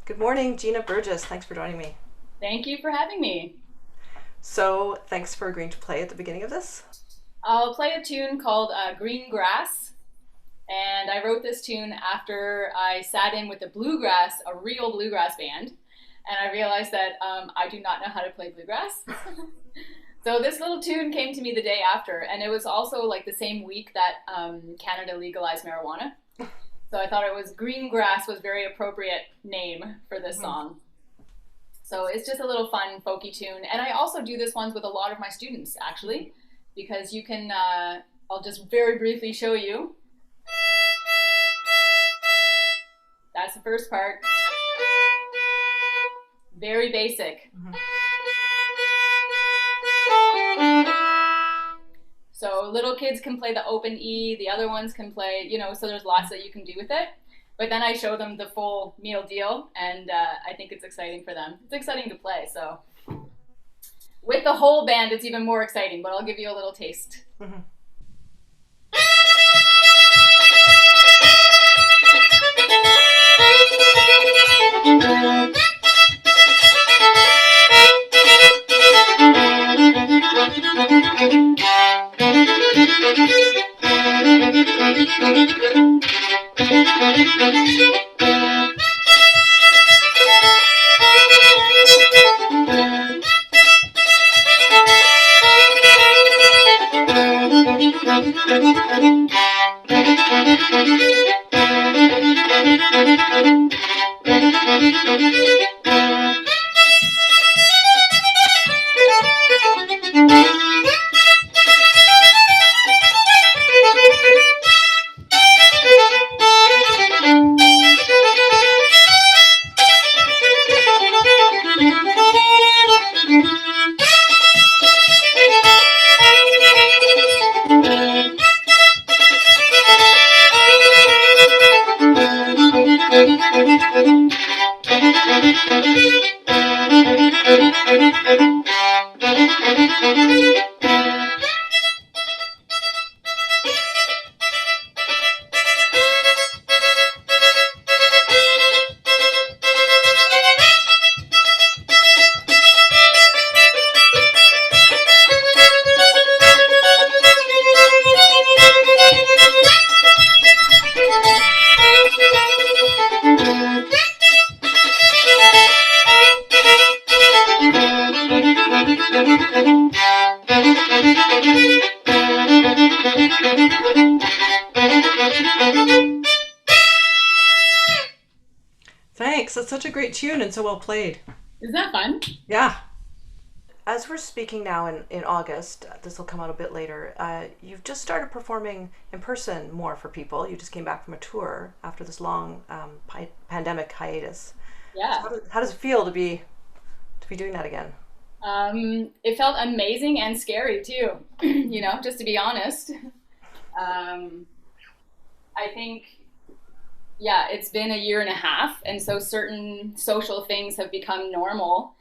Good morning, Gina Burgess. Thanks for joining me. Thank you for having me. So, thanks for agreeing to play at the beginning of this. I'll play a tune called Green Grass, and I wrote this tune after I sat in with a real bluegrass band, and I realized that I do not know how to play bluegrass. So this little tune came to me the day after, and it was also like the same week that Canada legalized marijuana. So I thought Green Grass was a very appropriate name for this song. So it's just a little fun, folky tune. And I also do this ones with a lot of my students, actually, because you can, I'll just very briefly show you. That's the first part. Very basic. So little kids can play the open E, the other ones can play, so there's lots that you can do with it. But then I show them the full meal deal, and I think it's exciting for them. It's exciting to play, so. With the whole band, it's even more exciting, but I'll give you a little taste. Mm-hmm. Thanks. That's such a great tune and so well played. Isn't that fun? Yeah. As we're speaking now in August, this will come out a bit later, you've just started performing in person more for people. You just came back from a tour after this long pandemic hiatus. Yeah. So how does it feel to be doing that again? It felt amazing and scary too, just to be honest. I think, yeah, it's been a year and a half, and so certain social things have become normal,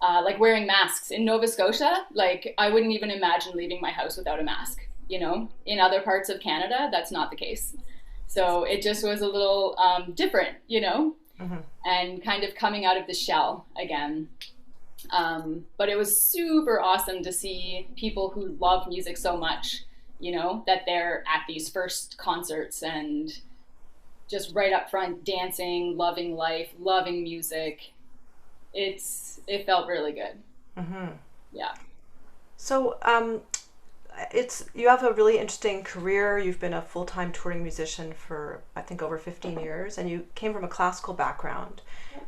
like wearing masks. In Nova Scotia, like I wouldn't even imagine leaving my house without a mask, In other parts of Canada, that's not the case. So it just was a little different, and kind of coming out of the shell again. But it was super awesome to see people who love music so much, that they're at these first concerts and just right up front dancing, loving life, loving music. It felt really good. Mm-hmm. Yeah. So you have a really interesting career. You've been a full-time touring musician for I think over 15 years, and you came from a classical background.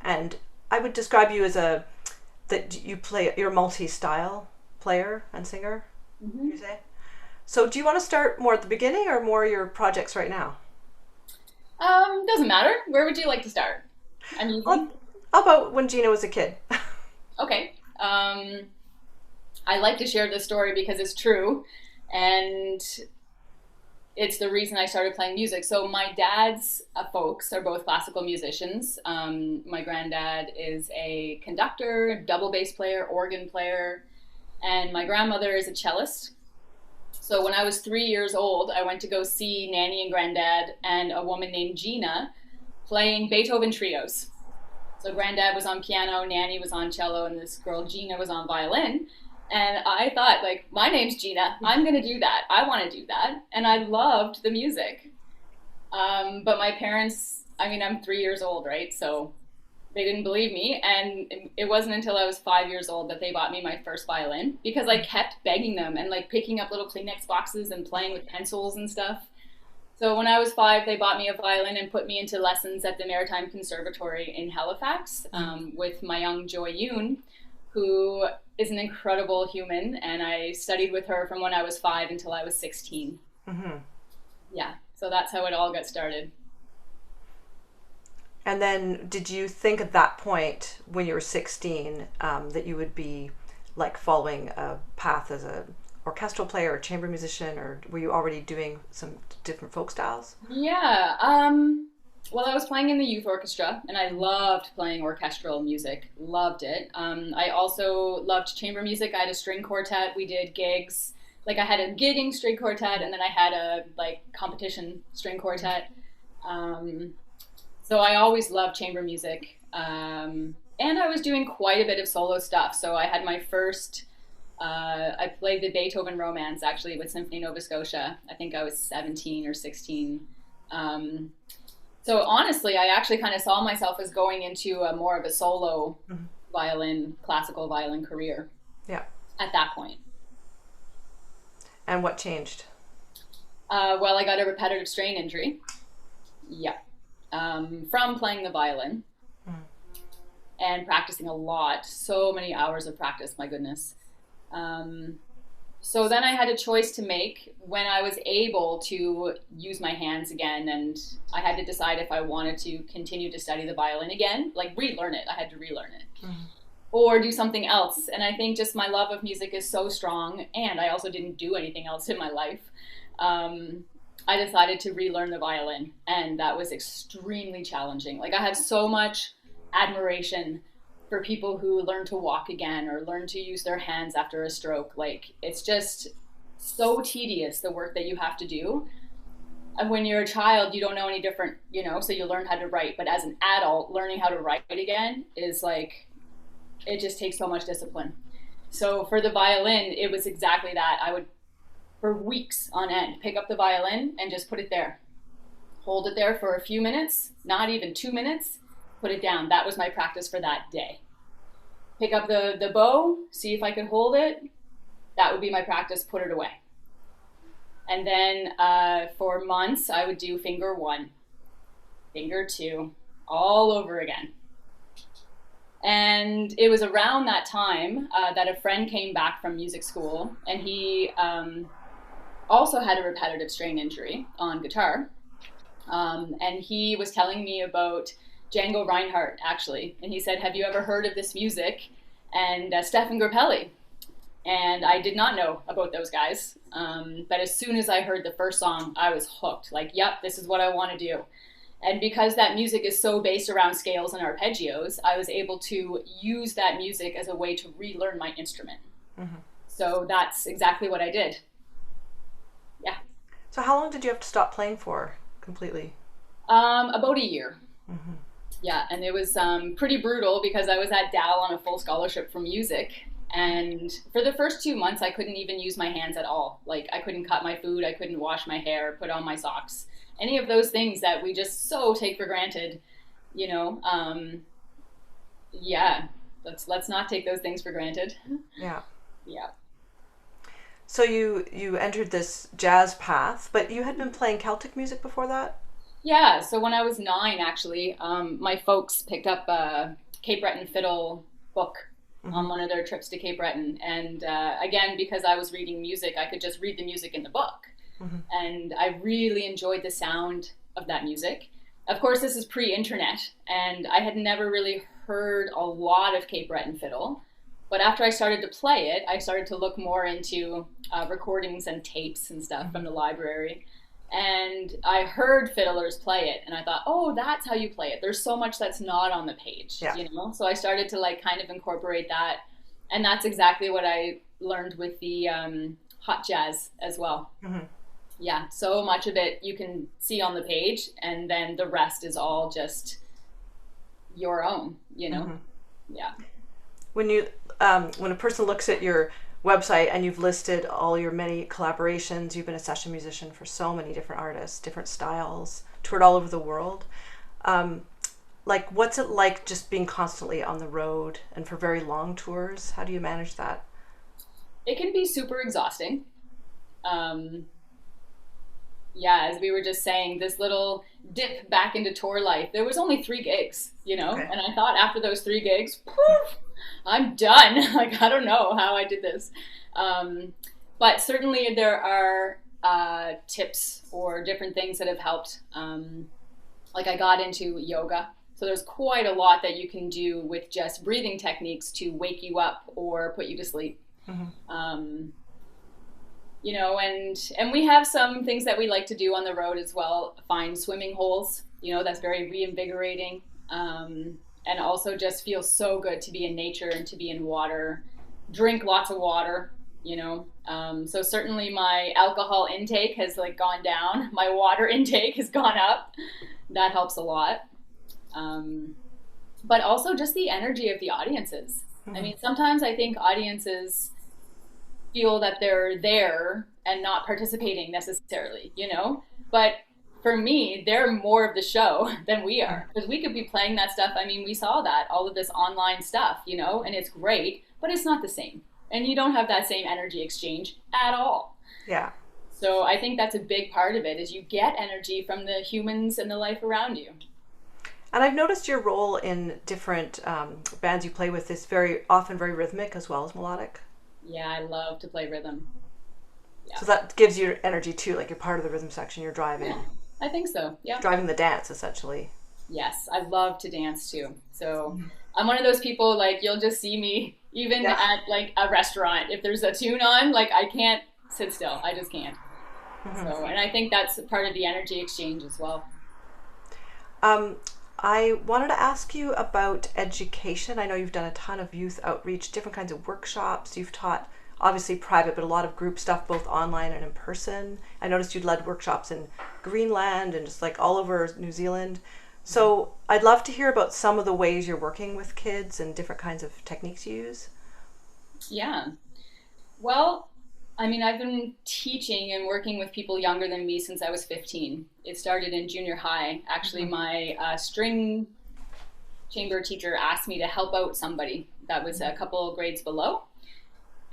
And I would describe you as you're a multi-style player and singer. Mm-hmm. You say? So do you want to start more at the beginning or more your projects right now? Doesn't matter. Where would you like to start? How about when Gina was a kid? Okay. I like to share this story because it's true, and it's the reason I started playing music. So my dad's folks are both classical musicians. My granddad is a conductor, double bass player, organ player, and my grandmother is a cellist. So when I was 3 years old, I went to go see Nanny and Granddad and a woman named Gina playing Beethoven trios. So granddad was on piano, Nanny was on cello, and this girl Gina was on violin. And I thought, like, my name's Gina. I'm going to do that. I want to do that. And I loved the music. But my parents, I mean, I'm 3 years old, right? So they didn't believe me. And it wasn't until I was 5 years old that they bought me my first violin, because I kept begging them and like picking up little Kleenex boxes and playing with pencils and stuff. So when I was 5, they bought me a violin and put me into lessons at the Maritime Conservatory in Halifax with my young Joy Yoon, who is an incredible human. And I studied with her from when I was 5 until I was 16. Mm-hmm. Yeah, so that's how it all got started. And then did you think at that point when you were 16 that you would be like following a path as a orchestral player or chamber musician, or were you already doing some different folk styles? Yeah, well, I was playing in the youth orchestra and I loved playing orchestral music, loved it. I also loved chamber music. I had a string quartet, we did gigs. Like I had a gigging string quartet and then I had a like competition string quartet. So I always loved chamber music. And I was doing quite a bit of solo stuff. So I had my first, I played the Beethoven Romance actually with Symphony Nova Scotia. I think I was 17 or 16. So honestly, I actually kind of saw myself as going into a more of a solo violin, classical violin career. Yeah. At that point. And what changed? Well, I got a repetitive strain injury. Yeah. From playing the violin and practicing a lot, so many hours of practice, my goodness. So then I had a choice to make when I was able to use my hands again, and I had to decide if I wanted to continue to study the violin again, like relearn it. I had to relearn it. Or do something else. And I think just my love of music is so strong, and I also didn't do anything else in my life. I decided to relearn the violin, and that was extremely challenging. Like I have so much admiration for people who learn to walk again or learn to use their hands after a stroke. Like it's just so tedious, the work that you have to do. And when you're a child, you don't know any different, you know, so you learn how to write. But as an adult, learning how to write again is like, it just takes so much discipline. So for the violin, it was exactly that. I would, for weeks on end, pick up the violin and just put it there. Hold it there for a few minutes, not even 2 minutes, put it down. That was my practice for that day. Pick up the bow, see if I could hold it. That would be my practice, put it away. And then for months, I would do finger 1, finger 2, all over again. And it was around that time that a friend came back from music school, and he also had a repetitive strain injury on guitar. And he was telling me about Django Reinhardt, actually. And he said, have you ever heard of this music? And Stefan Grappelli. And I did not know about those guys. But as soon as I heard the first song, I was hooked. Like, yep, this is what I want to do. And because that music is so based around scales and arpeggios, I was able to use that music as a way to relearn my instrument. So that's exactly what I did. Yeah. So how long did you have to stop playing for completely? About a year. Yeah, and it was pretty brutal because I was at Dal on a full scholarship for music. And for the first 2 months, I couldn't even use my hands at all. Like I couldn't cut my food, I couldn't wash my hair, put on my socks. Any of those things that we just so take for granted, you know. Yeah, let's not take those things for granted. Yeah. Yeah. So you entered this jazz path, but you had been playing Celtic music before that? Yeah, so when I was 9, actually, my folks picked up a Cape Breton fiddle book on one of their trips to Cape Breton. And again, because I was reading music, I could just read the music in the book. And I really enjoyed the sound of that music. Of course, this is pre-internet, and I had never really heard a lot of Cape Breton fiddle. But after I started to play it, I started to look more into recordings and tapes and stuff from the library. And I heard fiddlers play it, and I thought, oh, that's how you play it. There's so much that's not on the page, you know? So I started to like kind of incorporate that. And that's exactly what I learned with the hot jazz as well. Yeah, so much of it you can see on the page, and then the rest is all just your own, you know? Mm-hmm. Yeah. When a person looks at your website and you've listed all your many collaborations, you've been a session musician for so many different artists, different styles, toured all over the world. Like, what's it like just being constantly on the road and for very long tours? How do you manage that? It can be super exhausting. Um, yeah, as we were just saying, this little dip back into tour life, there was only 3 gigs, you know? Okay. And I thought after those 3 gigs, poof, I'm done. Like, I don't know how I did this. Um, but certainly there are tips or different things that have helped. Like I got into yoga. So there's quite a lot that you can do with just breathing techniques to wake you up or put you to sleep. Mm-hmm. You know, and we have some things that we like to do on the road as well. Find swimming holes, you know, that's very reinvigorating. And also just feels so good to be in nature and to be in water. Drink lots of water, you know. So certainly my alcohol intake has like gone down. My water intake has gone up. That helps a lot. But also just the energy of the audiences. Mm-hmm. I mean, sometimes I think audiences feel that they're there and not participating necessarily, you know? But for me, they're more of the show than we are, because we could be playing that stuff. I mean, we saw that, all of this online stuff, you know, and it's great, but it's not the same. And you don't have that same energy exchange at all. Yeah. So I think that's a big part of it, is you get energy from the humans and the life around you. And I've noticed your role in different bands you play with is very often very rhythmic as well as melodic. Yeah, I love to play rhythm. Yeah. So that gives you energy too, like you're part of the rhythm section, you're driving. Yeah, I think so, yeah. Driving the dance, essentially. Yes, I love to dance too. So I'm one of those people, like, you'll just see me even at like a restaurant. If there's a tune on, like, I can't sit still. I just can't. Mm-hmm. So, and I think that's part of the energy exchange as well. I wanted to ask you about education. I know you've done a ton of youth outreach, different kinds of workshops. You've taught, obviously private, but a lot of group stuff, both online and in person. I noticed you'd led workshops in Greenland and just like all over New Zealand. So I'd love to hear about some of the ways you're working with kids and different kinds of techniques you use. Yeah. Well, I mean, I've been teaching and working with people younger than me since I was 15. It started in junior high. Actually, my string chamber teacher asked me to help out somebody that was a couple grades below.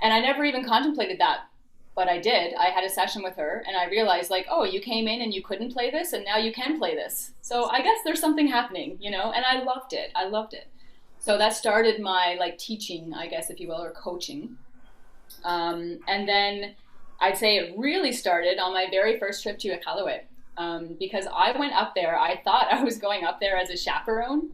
And I never even contemplated that, but I did. I had a session with her and I realized, like, oh, you came in and you couldn't play this and now you can play this. So I guess there's something happening, you know, and I loved it. I loved it. So that started my like teaching, I guess, if you will, or coaching. And then I'd say it really started on my very first trip to Iqaluit, because I went up there. I thought I was going up there as a chaperone,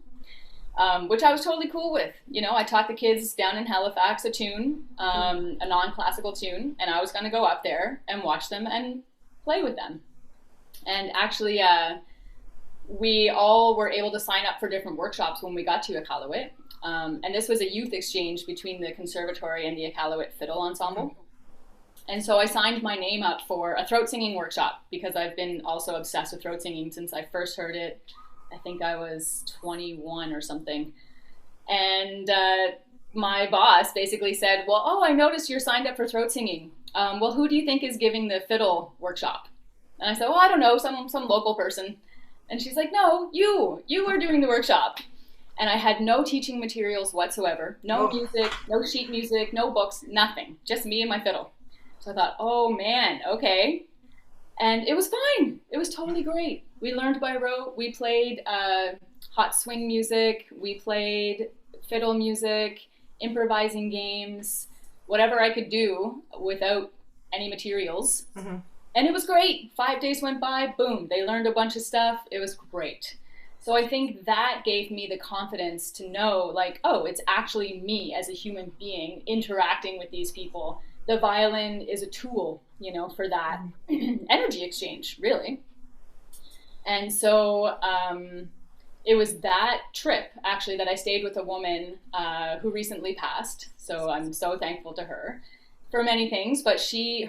which I was totally cool with. You know, I taught the kids down in Halifax a tune, a non-classical tune, and I was going to go up there and watch them and play with them. And actually, we all were able to sign up for different workshops when we got to Iqaluit. And this was a youth exchange between the conservatory and the Iqaluit Fiddle Ensemble. And so I signed my name up for a throat singing workshop because I've been also obsessed with throat singing since I first heard it. I think I was 21 or something. And my boss basically said, well, oh, I noticed you're signed up for throat singing. Well, who do you think is giving the fiddle workshop? And I said, well, I don't know, some local person. And she's like, no, you are doing the workshop. And I had no teaching materials whatsoever, no music, no sheet music, no books, nothing, just me and my fiddle. So I thought, oh man, okay. And it was fine. It was totally great. We learned by rote. We played hot swing music. We played fiddle music, improvising games, whatever I could do without any materials. Mm-hmm. And it was great. 5 days went by, boom, they learned a bunch of stuff. It was great. So I think that gave me the confidence to know, like, oh, it's actually me as a human being interacting with these people. The violin is a tool, you know, for that energy exchange, really. And so it was that trip, actually, that I stayed with a woman who recently passed. So I'm so thankful to her for many things. But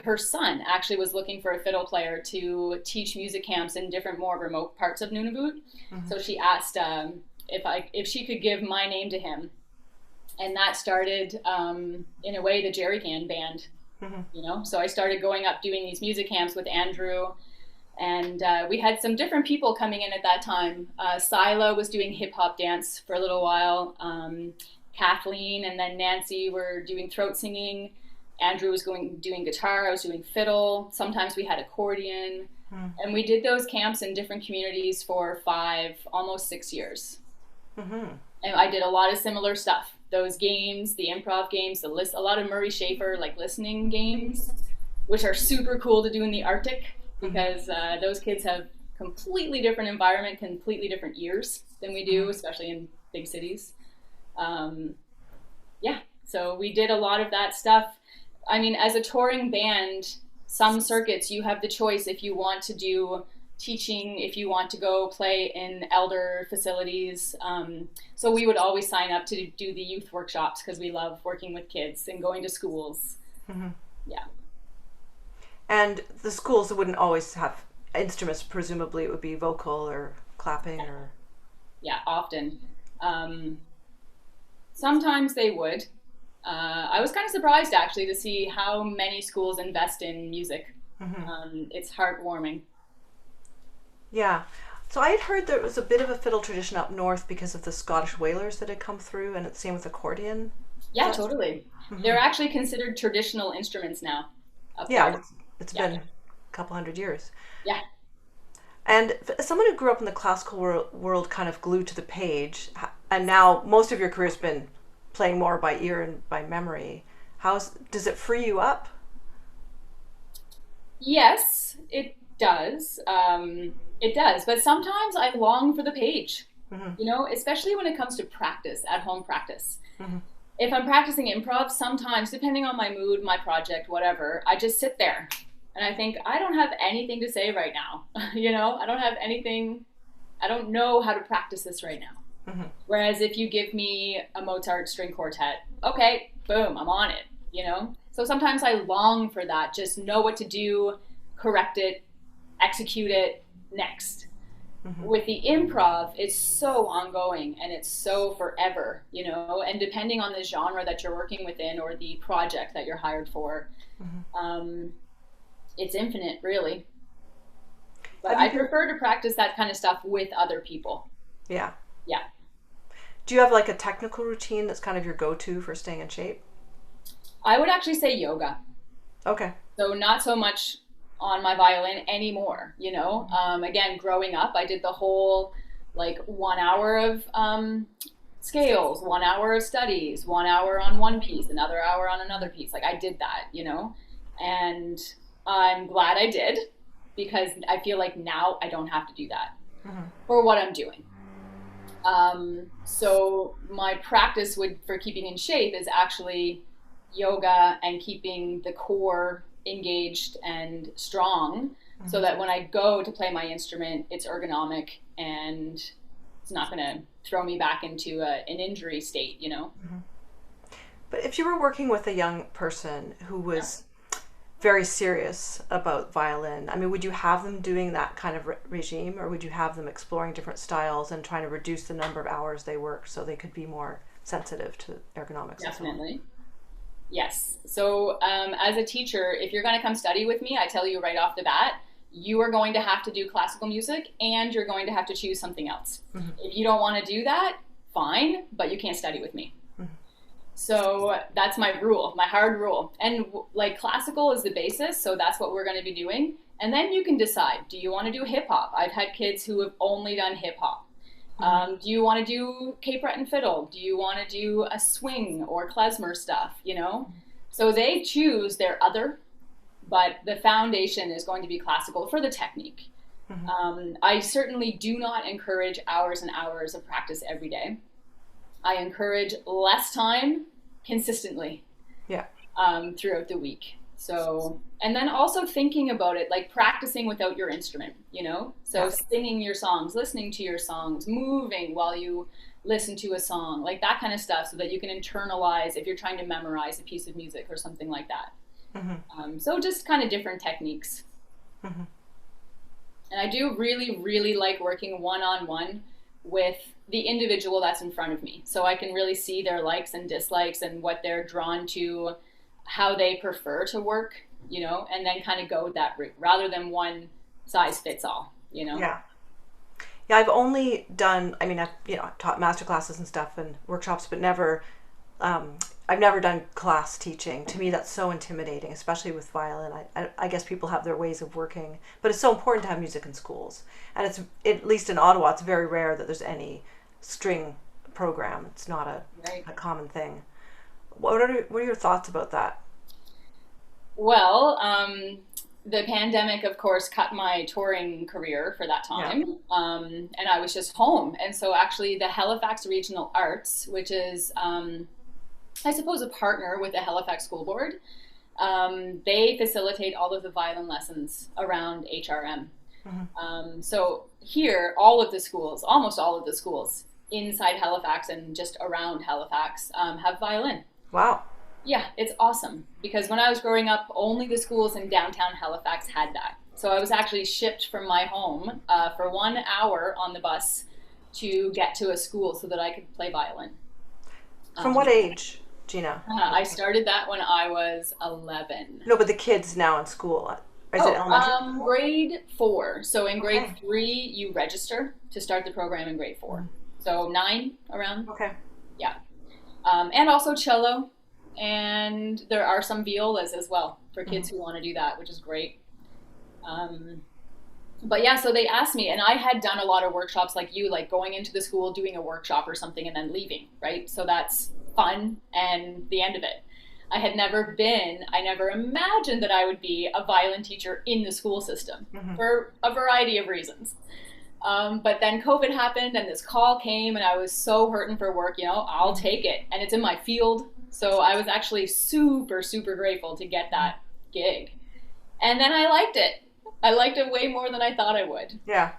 her son actually was looking for a fiddle player to teach music camps in different, more remote parts of Nunavut. Mm-hmm. So she asked if she could give my name to him. And that started, in a way, the Jerry Can band. You know, so I started going up doing these music camps with Andrew, and we had some different people coming in at that time. Sila was doing hip hop dance for a little while. Kathleen and then Nancy were doing throat singing. Andrew was doing guitar. I was doing fiddle. Sometimes we had accordion, and we did those camps in different communities for 5, almost 6 years. And I did a lot of similar stuff. Those games, the improv games, a lot of Murray Schafer like listening games, which are super cool to do in the Arctic, because those kids have completely different environment, completely different ears than we do, especially in big cities. Yeah, so we did a lot of that stuff. I mean, as a touring band, some circuits you have the choice if you want to do teaching, if you want to go play in elder facilities. So we would always sign up to do the youth workshops because we love working with kids and going to schools. Yeah. And the schools wouldn't always have instruments. Presumably it would be vocal or clapping or... Yeah, often. Sometimes they would. I was kind of surprised actually to see how many schools invest in music. It's heartwarming. Yeah. So I had heard there was a bit of a fiddle tradition up north because of the Scottish whalers that had come through, and it's same with accordion. Yeah, totally. They're actually considered traditional instruments now. Yeah, it's been a couple hundred years. Yeah. And as someone who grew up in the classical world kind of glued to the page, and now most of your career has been playing more by ear and by memory, does it free you up? Yes, it does. It does, but sometimes I long for the page, you know, especially when it comes to practice, at-home practice. If I'm practicing improv, sometimes, depending on my mood, my project, whatever, I just sit there and I think, I don't have anything to say right now. You know, I don't have anything, I don't know how to practice this right now. Whereas if you give me a Mozart string quartet, okay, boom, I'm on it, you know? So sometimes I long for that, just know what to do, correct it, execute it, next. With the improv, it's so ongoing and it's so forever, you know, and depending on the genre that you're working within or the project that you're hired for, it's infinite, really. But I prefer to practice that kind of stuff with other people. Yeah. Yeah. Do you have like a technical routine that's kind of your go-to for staying in shape? I would actually say yoga. Okay. So not so much on my violin anymore, you know. Again, growing up, I did the whole like 1 hour of scales, 1 hour of studies, 1 hour on one piece, another hour on another piece. Like I did that, you know, and I'm glad I did, because I feel like now I don't have to do that for what I'm doing. So my practice for keeping in shape is actually yoga and keeping the core engaged and strong, so that when I go to play my instrument, it's ergonomic and it's not going to throw me back into an injury state, you know. But if you were working with a young person who was very serious about violin, I mean, would you have them doing that kind of regime, or would you have them exploring different styles and trying to reduce the number of hours they work so they could be more sensitive to ergonomics? Definitely. Yes. So as a teacher, if you're going to come study with me, I tell you right off the bat, you are going to have to do classical music and you're going to have to choose something else. If you don't want to do that, fine, but you can't study with me. So that's my rule, my hard rule. And like classical is the basis, so that's what we're going to be doing. And then you can decide, do you want to do hip hop? I've had kids who have only done hip hop. Do you want to do cape and fiddle? Do you want to do a swing or klezmer stuff, you know? So they choose their other, but the foundation is going to be classical for the technique. I certainly do not encourage hours and hours of practice every day. I encourage less time consistently throughout the week. So, and then also thinking about it, like practicing without your instrument, you know? So singing your songs, listening to your songs, moving while you listen to a song, like that kind of stuff, so that you can internalize if you're trying to memorize a piece of music or something like that. So just kind of different techniques. And I do really, really like working one-on-one with the individual that's in front of me. So I can really see their likes and dislikes and what they're drawn to, how they prefer to work, and then kind of go that route rather than one size fits all. Yeah. Yeah, I've only done, I've taught master classes and stuff and workshops, but I've never done class teaching. To me, that's so intimidating, especially with violin. I guess people have their ways of working, but it's so important to have music in schools. And it's, at least in Ottawa, it's very rare that there's any string program. It's not a common thing. What are your thoughts about that? Well, the pandemic, of course, cut my touring career for that time. Yeah. And I was just home. And so actually the Halifax Regional Arts, which is, I suppose, a partner with the Halifax School Board, they facilitate all of the violin lessons around HRM. Mm-hmm. So here, almost all of the schools inside Halifax and just around Halifax have violin. Wow. Yeah, it's awesome because when I was growing up, only the schools in downtown Halifax had that. So I was actually shipped from my home for 1 hour on the bus to get to a school so that I could play violin. From what age, Gina? I started that when I was 11. No, but the kids now in school. Is it elementary? Grade 4. So in grade 3, you register to start the program in grade 4. So 9 around. Okay. Yeah. And also cello. And there are some violas as well for kids who want to do that, which is great. But yeah, so they asked me, and I had done a lot of workshops like you, like going into the school, doing a workshop or something, and then leaving, right? So that's fun and the end of it. I never imagined that I would be a violin teacher in the school system for a variety of reasons. But then COVID happened and this call came and I was so hurting for work, I'll take it. And it's in my field. So I was actually super, super grateful to get that gig. And then I liked it. I liked it way more than I thought I would. Yeah.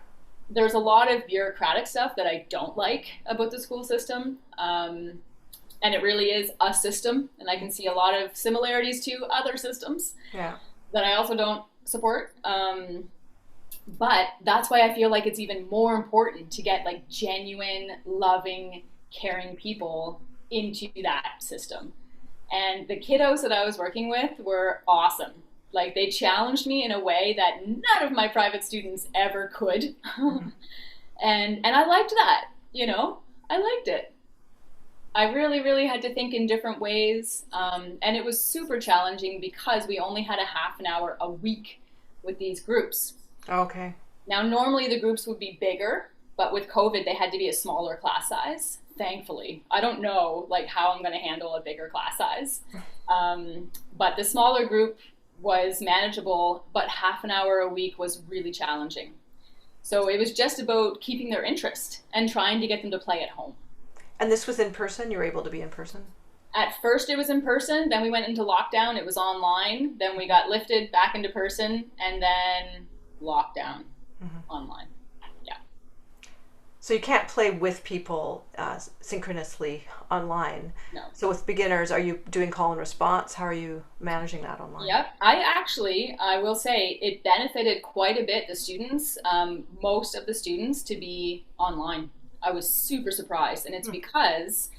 There's a lot of bureaucratic stuff that I don't like about the school system. And it really is a system. And I can see a lot of similarities to other systems that I also don't support. But that's why I feel like it's even more important to get like genuine, loving, caring people into that system. And the kiddos that I was working with were awesome. Like they challenged me in a way that none of my private students ever could. And I liked that, I liked it. I really, really had to think in different ways. And it was super challenging because we only had a half an hour a week with these groups. Okay. Now, normally the groups would be bigger, but with COVID, they had to be a smaller class size. Thankfully, I don't know like how I'm going to handle a bigger class size, but the smaller group was manageable, but half an hour a week was really challenging. So it was just about keeping their interest and trying to get them to play at home. And this was in person? You were able to be in person? At first it was in person, then we went into lockdown, it was online, then we got lifted back into person, and then lockdown online. So you can't play with people synchronously online. No. So with beginners, are you doing call and response? How are you managing that online? Yep. I will say it benefited quite a bit the students, most of the students, to be online. I was super surprised. And it's because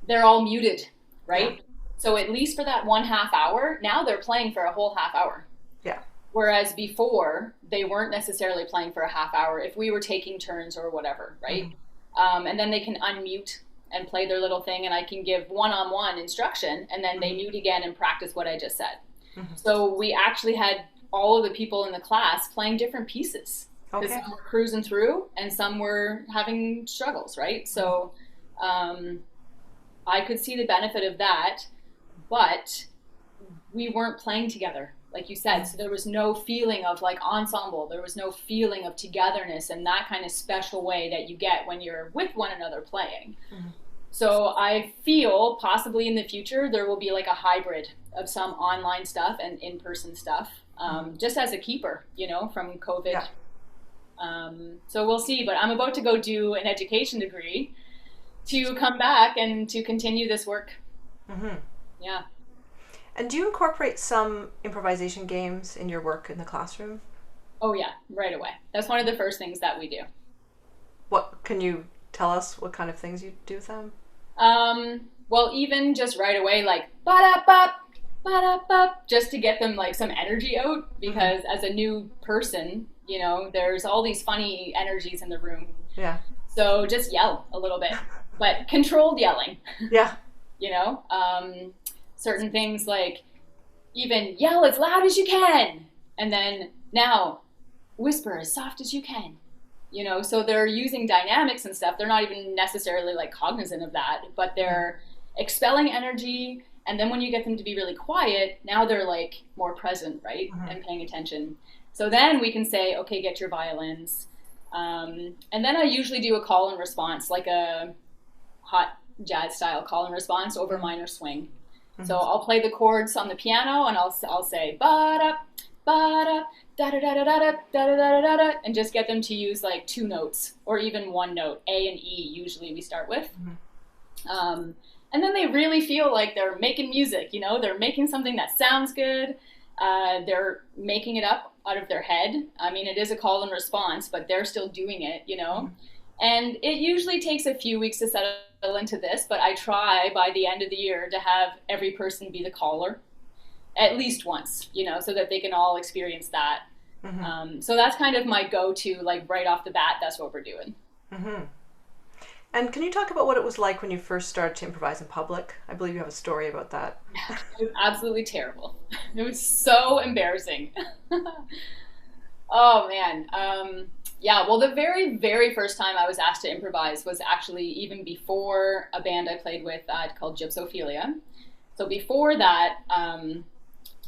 they're all muted, right? Yeah. So at least for that 1/2 hour, now they're playing for a whole half hour. Yeah. Whereas before, they weren't necessarily playing for a half hour if we were taking turns or whatever, right? And then they can unmute and play their little thing, and I can give one-on-one instruction, and then they mute again and practice what I just said. So we actually had all of the people in the class playing different pieces. Because some were cruising through, and some were having struggles, right? So I could see the benefit of that, but we weren't playing together. Like you said, so there was no feeling of like ensemble, there was no feeling of togetherness and that kind of special way that you get when you're with one another playing. So I feel possibly in the future there will be like a hybrid of some online stuff and in-person stuff, just as a keeper, from COVID. So we'll see, but I'm about to go do an education degree to come back and to continue this work. Yeah. And do you incorporate some improvisation games in your work in the classroom? Oh yeah, right away. That's one of the first things that we do. What can you tell us what kind of things you do with them? Well, even just right away, like ba-da-bop, ba-da-bop, just to get them like some energy out, because as a new person, you know, there's all these funny energies in the room. Yeah. So just yell a little bit, but controlled yelling. Yeah. You know, certain things like even yell as loud as you can, and then now whisper as soft as you can. You know, so they're using dynamics and stuff. They're not even necessarily like cognizant of that, but they're expelling energy. And then when you get them to be really quiet, now they're like more present, right? And paying attention. So then we can say, okay, get your violins. And then I usually do a call and response, like a hot jazz style call and response over minor swing. So I'll play the chords on the piano and I'll say ba-da, ba-da, da-da-da-da-da, da-da-da-da-da, and just get them to use like two notes or even one note, A and E usually we start with. And then they really feel like they're making music, you know, they're making something that sounds good. They're making it up out of their head. I mean, it is a call and response, but they're still doing it, you know. And it usually takes a few weeks to settle into this, but I try by the end of the year to have every person be the caller at least once, you know, so that they can all experience that. So that's kind of my go-to, like right off the bat, that's what we're doing. And can you talk about what it was like when you first started to improvise in public? I believe you have a story about that. It was absolutely terrible. It was so embarrassing. Oh man. Yeah, well, the very, very first time I was asked to improvise was actually even before a band I played with called Gypsophilia. So before that,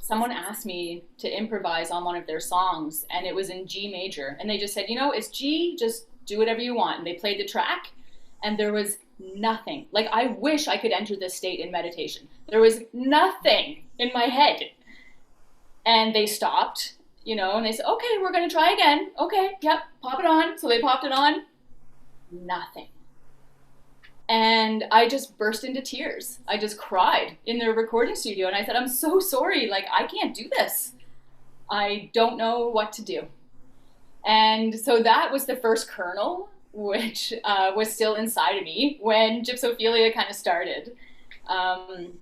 someone asked me to improvise on one of their songs, and it was in G major. And they just said, you know, it's G, just do whatever you want. And they played the track, and there was nothing. Like, I wish I could enter this state in meditation. There was nothing in my head. And they stopped, you know, and they said, okay, we're going to try again. Okay, yep, pop it on. So they popped it on. Nothing. And I just burst into tears. I just cried in their recording studio. And I said, I'm so sorry. Like, I can't do this. I don't know what to do. And so that was the first kernel, which was still inside of me when Gypsophilia kind of started. And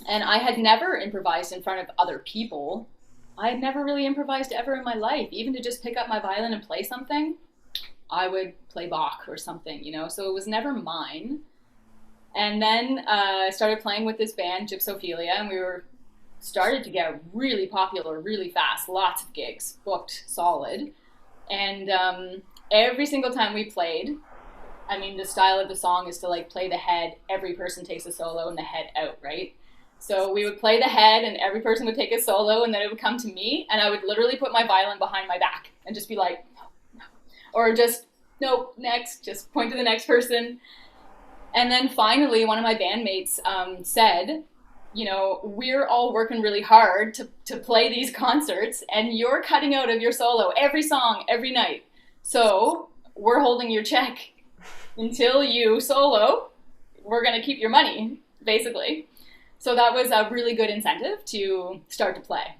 I had never improvised in front of other people. I had never really improvised ever in my life. Even to just pick up my violin and play something, I would play Bach or something, you know, so it was never mine. And then I started playing with this band, Gypsophilia, and we started to get really popular really fast, lots of gigs, booked solid. And every single time we played, I mean, the style of the song is to like play the head, every person takes a solo and the head out, right? So we would play the head and every person would take a solo, and then it would come to me and I would literally put my violin behind my back and just be like, or just, nope, next, just point to the next person. And then finally, one of my bandmates said, you know, we're all working really hard to play these concerts, and you're cutting out of your solo every song, every night. So we're holding your check until you solo. We're going to keep your money, basically. So that was a really good incentive to start to play.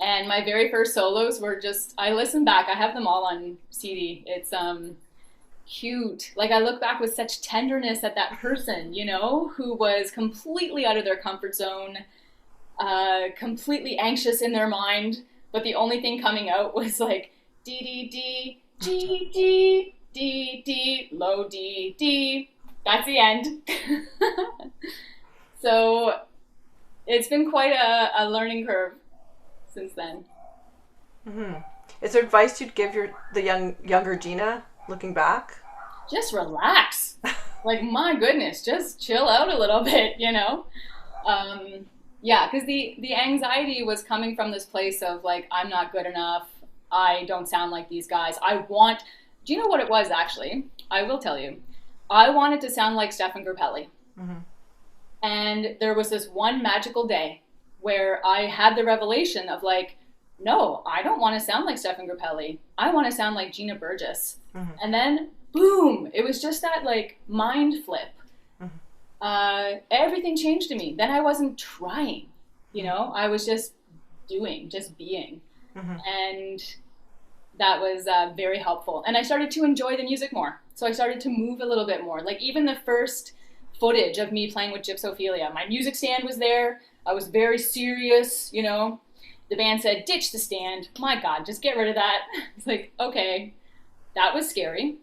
And my very first solos were just, I listen back, I have them all on CD. It's cute. Like, I look back with such tenderness at that person, you know, who was completely out of their comfort zone, completely anxious in their mind, but the only thing coming out was like D, D, D, G, D, D, D, low D, D. That's the end. So it's been quite a learning curve since then. Is there advice you'd give the younger Gina looking back? Just relax. Like, my goodness, just chill out a little bit, you know? Yeah, because the anxiety was coming from this place of like, I'm not good enough. I don't sound like these guys. Do you know what it was, actually? I will tell you. I wanted to sound like Stefan Grappelli. And there was this one magical day where I had the revelation of like, no, I don't want to sound like Stefan Grappelli. I want to sound like Gina Burgess. And then, boom, it was just that like mind flip. Everything changed to me. Then I wasn't trying, you know, I was just doing, just being. And that was very helpful. And I started to enjoy the music more. So I started to move a little bit more. Like even the first footage of me playing with Gypsophilia, my music stand was there. I was very serious, you know. The band said, ditch the stand. My God, just get rid of that. It's like, okay, that was scary,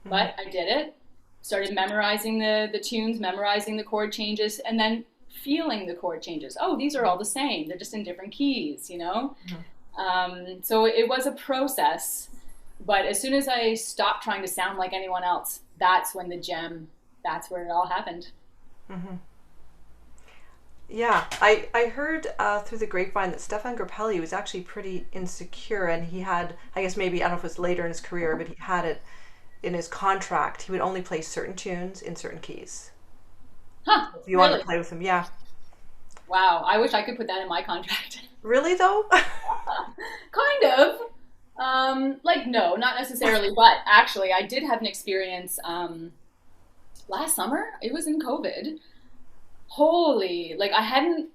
but I did it. Started memorizing the tunes, memorizing the chord changes, and then feeling the chord changes. Oh, these are all the same. They're just in different keys, you know? So it was a process, but as soon as I stopped trying to sound like anyone else, that's when that's where it all happened. Yeah, I heard through the grapevine that Stefan Grappelli was actually pretty insecure, and he had, I guess maybe, I don't know if it was later in his career, but he had it in his contract. He would only play certain tunes in certain keys. Huh, If you want really? to play with him, yeah. Wow, I wish I could put that in my contract. Really though? Kind of. Like, no, not necessarily, but actually, I did have an experience last summer. It was in COVID. Holy, like, I hadn't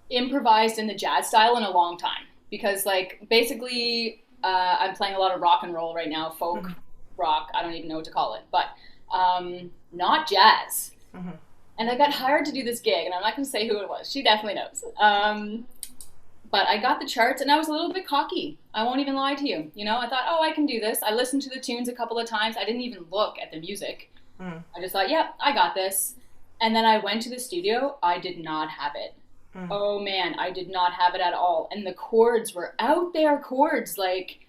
improvised in the jazz style in a long time because, like, basically, I'm playing a lot of rock and roll right now, folk, rock, I don't even know what to call it, but not jazz. And I got hired to do this gig, and I'm not going to say who it was. She definitely knows. But I got the charts, and I was a little bit cocky. I won't even lie to you. You know, I thought, oh, I can do this. I listened to the tunes a couple of times. I didn't even look at the music. I just thought, yep, I got this. And then I went to the studio. I did not have it. Oh, man, I did not have it at all. And the chords were out there chords, like,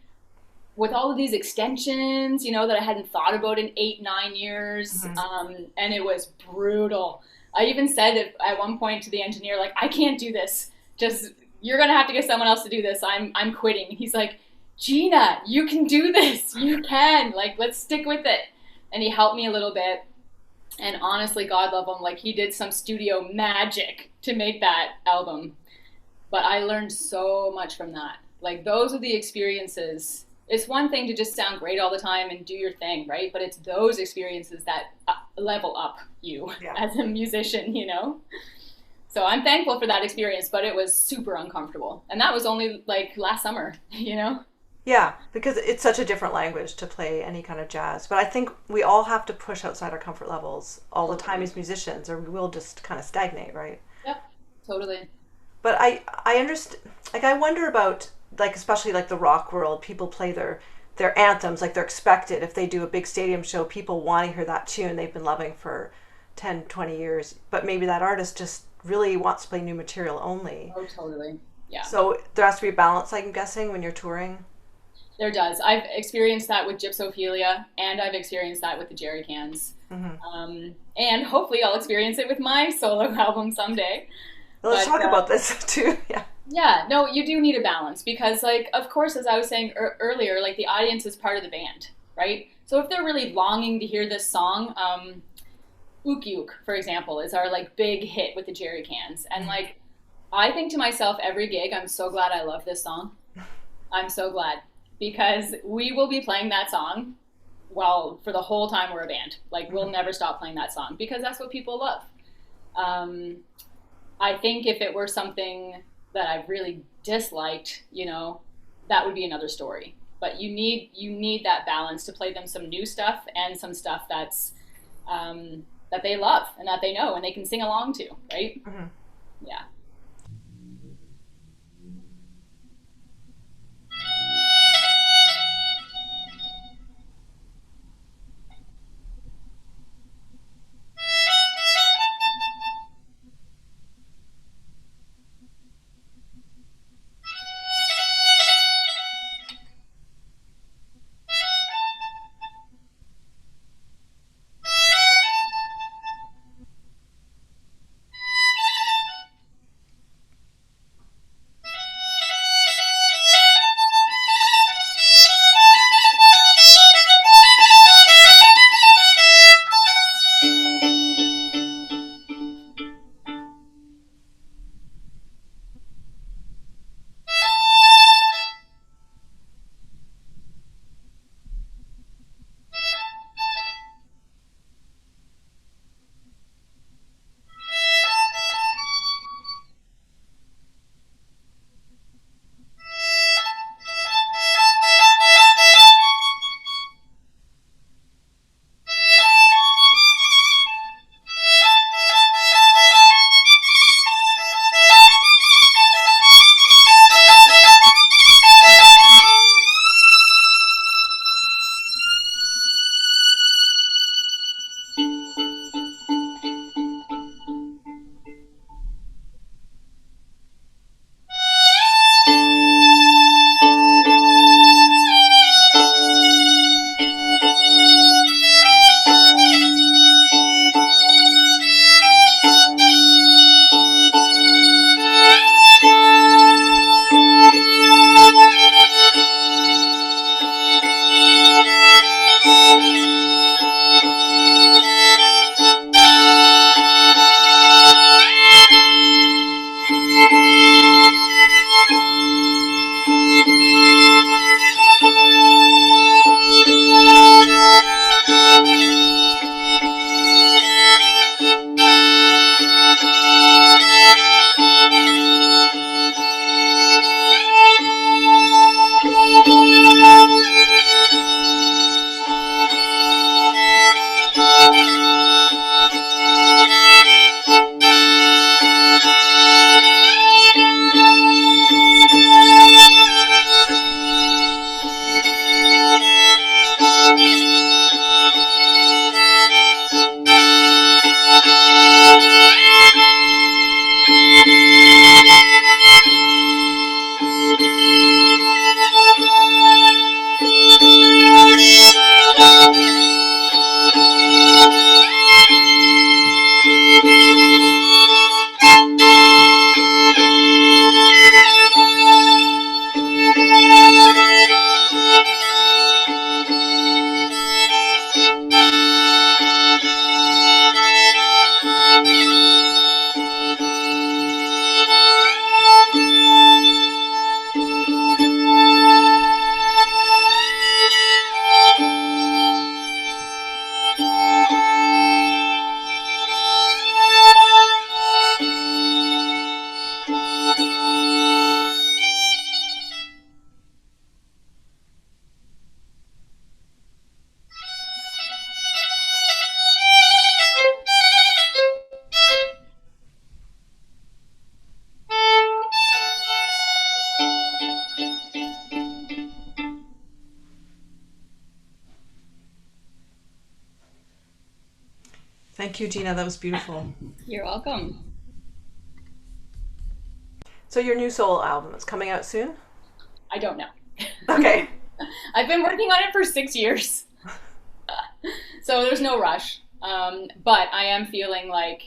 with all of these extensions, you know, that I hadn't thought about in 8-9 years. And it was brutal. I even said at one point to the engineer, like, I can't do this. Just, you're going to have to get someone else to do this. I'm quitting. He's like, Gina, you can do this. You can. Like, let's stick with it. And he helped me a little bit. And honestly, God love him, like, he did some studio magic to make that album. But I learned so much from that. Like, those are the experiences. It's one thing to just sound great all the time and do your thing, right? But it's those experiences that level up you as a musician, you know? So I'm thankful for that experience, but it was super uncomfortable. And that was only like last summer, you know? Yeah, because it's such a different language to play any kind of jazz. But I think we all have to push outside our comfort levels all the time as musicians, or we will just kind of stagnate, right? Yep, totally. But I understand, like, I wonder about, like, especially like the rock world, people play their anthems, like they're expected. If they do a big stadium show, people want to hear that tune they've been loving for 10, 20 years. But maybe that artist just really wants to play new material only. Oh, totally. Yeah. So there has to be a balance, I'm guessing, when you're touring. There does. I've experienced that with Gypsophilia, and I've experienced that with the Jerry Cans. And hopefully I'll experience it with my solo album someday. Well, let's talk about this too. Yeah. Yeah, no, you do need a balance because, like, of course, as I was saying earlier, like, the audience is part of the band, right? So if they're really longing to hear this song, Ukiuk, for example, is our, like, big hit with the Jerry Cans. And, like, I think to myself every gig, I'm so glad I love this song. I'm so glad. Because we will be playing that song, well, for the whole time we're a band. Like, we'll never stop playing that song because that's what people love. I think if it were something that I really disliked, you know, that would be another story. But you need that balance to play them some new stuff and some stuff that's that they love and that they know and they can sing along to, right? Yeah. Thank you, Gina. That was beautiful. You're welcome. So your new solo album is coming out soon? I don't know. Okay. I've been working on it for 6 years. So there's no rush. But I am feeling like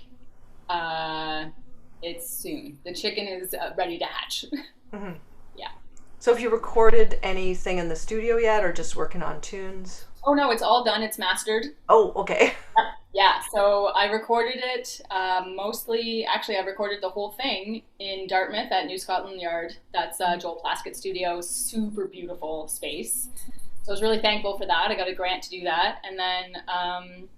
it's soon. The chicken is ready to hatch. Mm-hmm. Yeah. So have you recorded anything in the studio yet, or just working on tunes? Oh no, it's all done. It's mastered. Oh, okay. Yeah, so I recorded it mostly, actually I recorded the whole thing in Dartmouth at New Scotland Yard. That's Joel Plaskett's studio, super beautiful space. So I was really thankful for that. I got a grant to do that. And then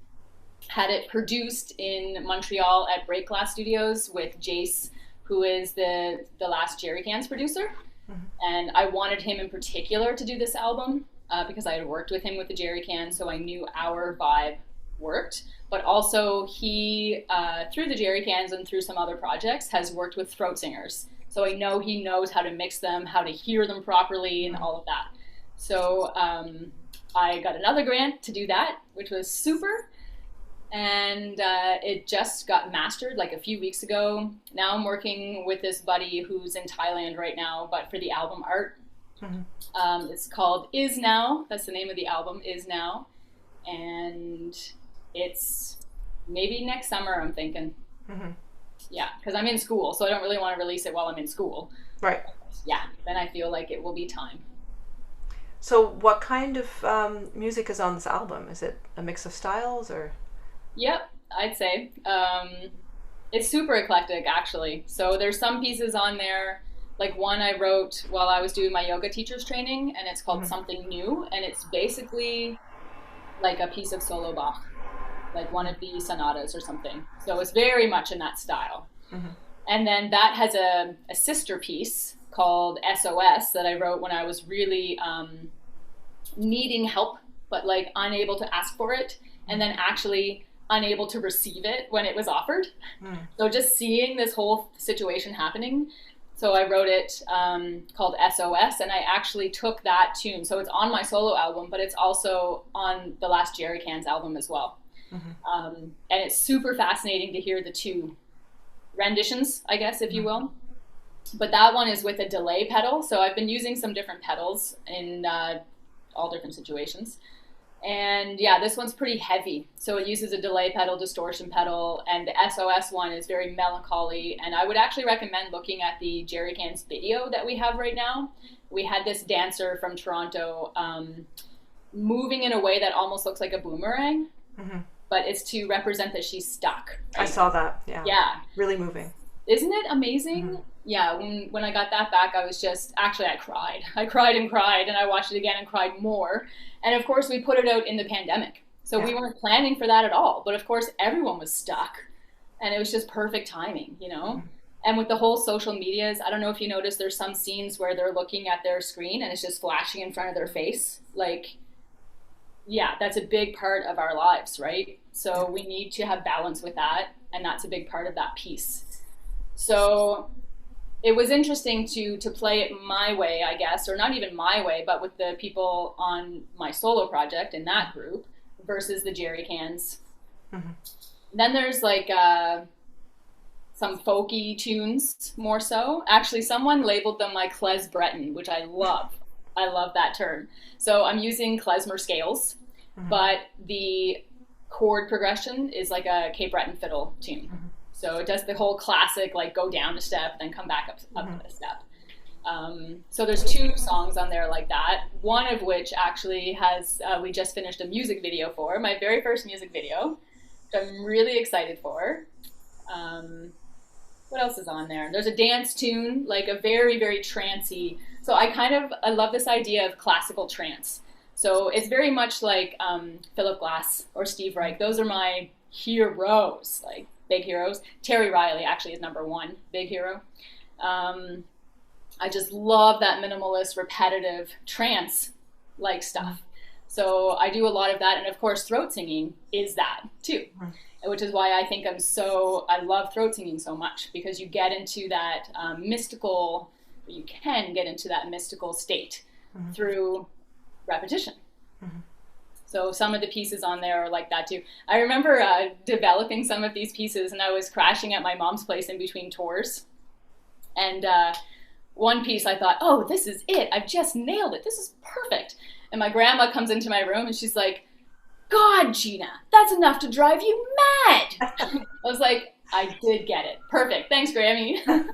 had it produced in Montreal at Break Glass Studios with Jace, who is the last Jerry Cans producer. Mm-hmm. And I wanted him in particular to do this album because I had worked with him with the Jerry Cans, so I knew our vibe worked. But also he, through the Jerry Cans and through some other projects, has worked with throat singers. So I know he knows how to mix them, how to hear them properly, and all of that. So I got another grant to do that, which was super. And it just got mastered like a few weeks ago. Now I'm working with this buddy who's in Thailand right now, but for the album art. Mm-hmm. It's called ISNOW. That's the name of the album, ISNOW. And it's maybe next summer, I'm thinking. Mm-hmm. Yeah, because I'm in school, so I don't really want to release it while I'm in school. Right. Yeah, then I feel like it will be time. So what kind of music is on this album? Is it a mix of styles, or? Yep, I'd say. It's super eclectic, actually. So there's some pieces on there, like one I wrote while I was doing my yoga teacher's training, and it's called Something New, and it's basically like a piece of solo Bach, like one of the sonatas or something. So it's very much in that style. Mm-hmm. And then that has a sister piece called SOS that I wrote when I was really needing help, but like unable to ask for it, and then actually unable to receive it when it was offered. So just seeing this whole situation happening. So I wrote it called SOS, and I actually took that tune. So it's on my solo album, but it's also on the last Jerry Cans album as well. Mm-hmm. And it's super fascinating to hear the two renditions, I guess, if you will. But that one is with a delay pedal. So I've been using some different pedals in all different situations. And yeah, this one's pretty heavy. So it uses a delay pedal, distortion pedal, and the SOS one is very melancholy. And I would actually recommend looking at the Jerry Cans video that we have right now. We had this dancer from Toronto moving in a way that almost looks like a boomerang, but it's to represent that she's stuck. Right? I saw that, yeah. Yeah. Really moving. Isn't it amazing? Mm-hmm. Yeah, when I got that back, I was just, actually I cried. I cried and cried, and I watched it again and cried more. And of course, we put it out in the pandemic. So we weren't planning for that at all. But of course, everyone was stuck. And it was just perfect timing, you know? Mm-hmm. And with the whole social medias, I don't know if you noticed, there's some scenes where they're looking at their screen and it's just flashing in front of their face. Like, yeah, that's a big part of our lives, right? So we need to have balance with that. And that's a big part of that piece. So it was interesting to play it my way, I guess, or not even my way, but with the people on my solo project in that group versus the Jerry Cans. Mm-hmm. Then there's like some folky tunes more so. Actually, someone labeled them my klezmer, which I love. I love that term. So I'm using klezmer scales, but the chord progression is like a Cape Breton fiddle tune. Mm-hmm. So it does the whole classic, like go down a step, then come back up a step. So there's two songs on there like that. One of which actually has, we just finished a music video for, my very first music video, which I'm really excited for. What else is on there? There's a dance tune, like a very, very trancey. So I love this idea of classical trance. So it's very much like Philip Glass or Steve Reich. Those are my heroes, like big heroes. Terry Riley actually is number one, big hero. I just love that minimalist, repetitive trance-like stuff. So I do a lot of that, and of course throat singing is that too, which is why I think I love throat singing so much, because you get into that mystical state through repetition. So some of the pieces on there are like that too. I remember developing some of these pieces, and I was crashing at my mom's place in between tours. And one piece I thought, oh, this is it. I've just nailed it. This is perfect. And my grandma comes into my room and she's like, God, Gina, that's enough to drive you mad. I was like, I did get it. Perfect. Thanks, Grammy.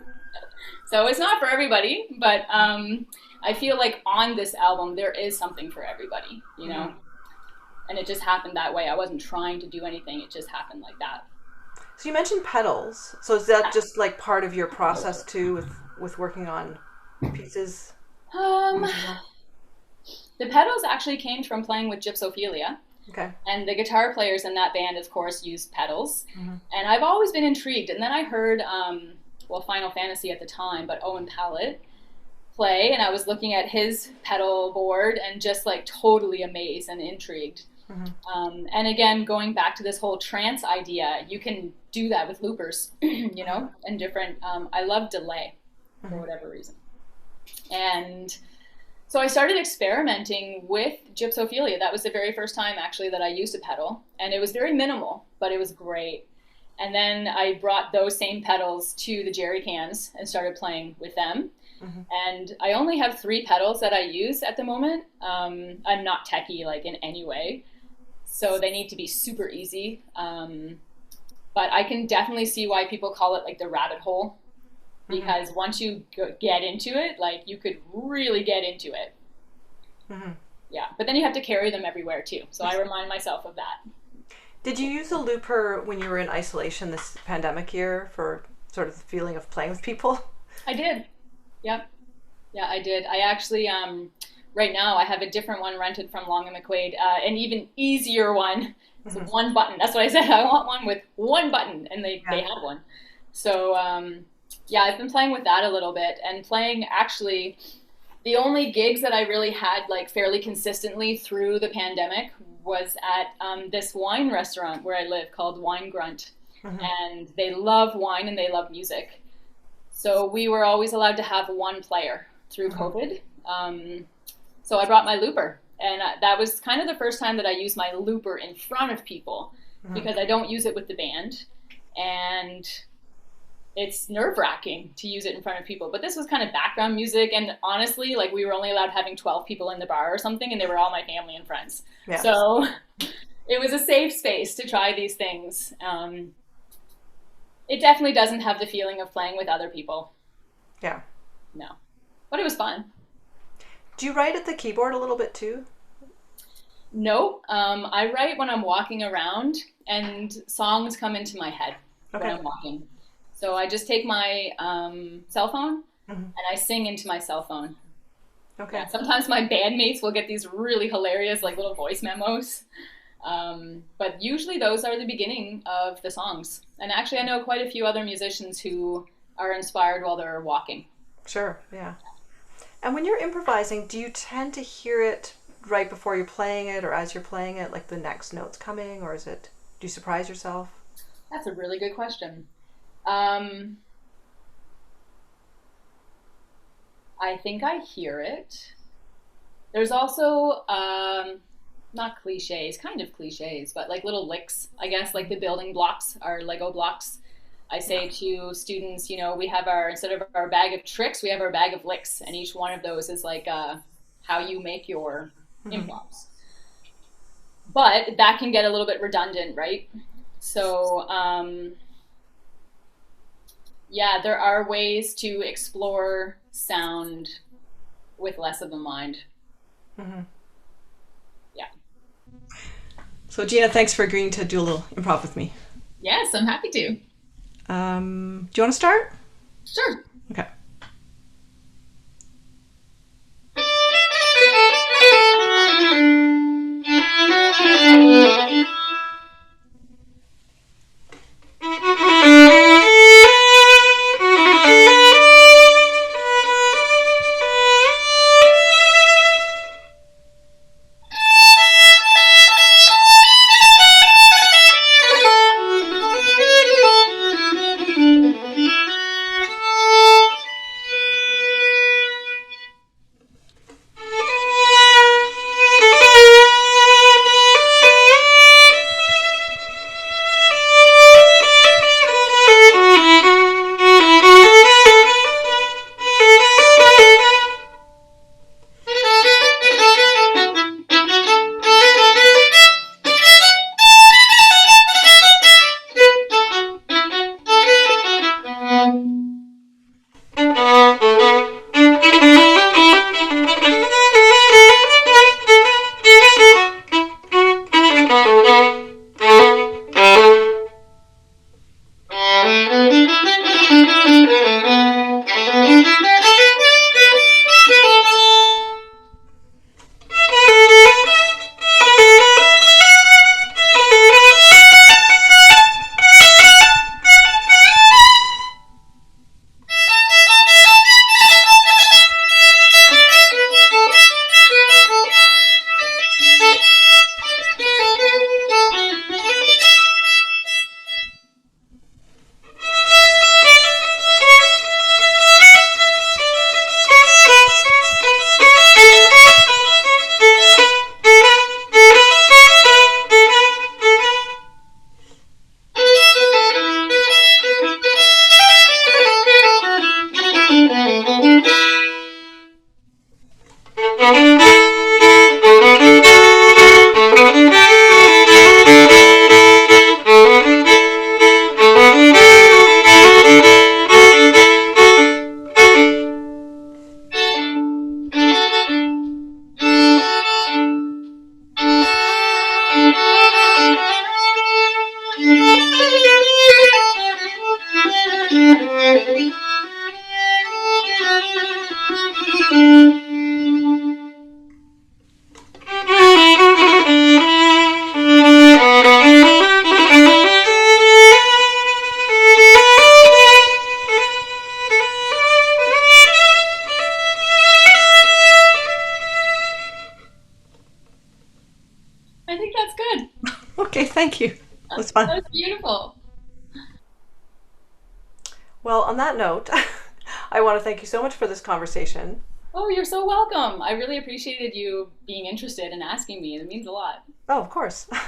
So it's not for everybody, but I feel like on this album, there is something for everybody, you know? And it just happened that way. I wasn't trying to do anything. It just happened like that. So you mentioned pedals. So is that just like part of your process too with working on pieces? The pedals actually came from playing with Gypsophilia. Okay. And the guitar players in that band, of course, used pedals. And I've always been intrigued. And then I heard, Final Fantasy at the time, but Owen Pallett play. And I was looking at his pedal board and just like totally amazed and intrigued. And again, going back to this whole trance idea, you can do that with loopers, you know, and different, I love delay for whatever reason. And so I started experimenting with Gypsophilia. That was the very first time actually that I used a pedal, and it was very minimal, but it was great. And then I brought those same pedals to the Jerry Cans and started playing with them. And I only have 3 pedals that I use at the moment. I'm not techie like in any way, so they need to be super easy. But I can definitely see why people call it like the rabbit hole, because once you get into it, like you could really get into it. Yeah, but then you have to carry them everywhere too. So I remind myself of that. Did you use a looper when you were in isolation this pandemic year for sort of the feeling of playing with people? I did. Yep. Yeah, I did. I actually, right now I have a different one rented from Long and McQuaid, an even easier one. It's one button. That's what I said. I want one with one button, and they have one. So, yeah, I've been playing with that a little bit, and playing actually the only gigs that I really had like fairly consistently through the pandemic was at this wine restaurant where I live called Wine Grunt. And they love wine and they love music. So we were always allowed to have one player through COVID. So I brought my looper, and that was kind of the first time that I used my looper in front of people, because I don't use it with the band, and it's nerve-wracking to use it in front of people. But this was kind of background music, and honestly, like we were only allowed having 12 people in the bar or something, and they were all my family and friends. Yeah. So it was a safe space to try these things. It definitely doesn't have the feeling of playing with other people. Yeah. No. But it was fun. Do you write at the keyboard a little bit too? No. I write when I'm walking around, and songs come into my head when I'm walking. So I just take my cell phone and I sing into my cell phone. Okay. Yeah, sometimes my bandmates will get these really hilarious like little voice memos. But usually those are the beginning of the songs. And actually I know quite a few other musicians who are inspired while they're walking. Sure, yeah. And when you're improvising, do you tend to hear it right before you're playing it or as you're playing it, like the next note's coming, or do you surprise yourself? That's a really good question. I think I hear it. There's also, not cliches, kind of cliches, but like little licks, I guess, like the building blocks are Lego blocks. I say to students, you know, we have instead of our bag of tricks, we have our bag of licks, and each one of those is like how you make your improvs. But that can get a little bit redundant, right? So, yeah, there are ways to explore sound with less of a mind. Yeah. So Gina, thanks for agreeing to do a little improv with me. Yes, I'm happy to. Do you want to start? Sure. Okay. fun. That's beautiful. Well, on that note, I want to thank you so much for this conversation. Oh, you're so welcome. I really appreciated you being interested and asking me. It means a lot. Oh, of course. Yeah.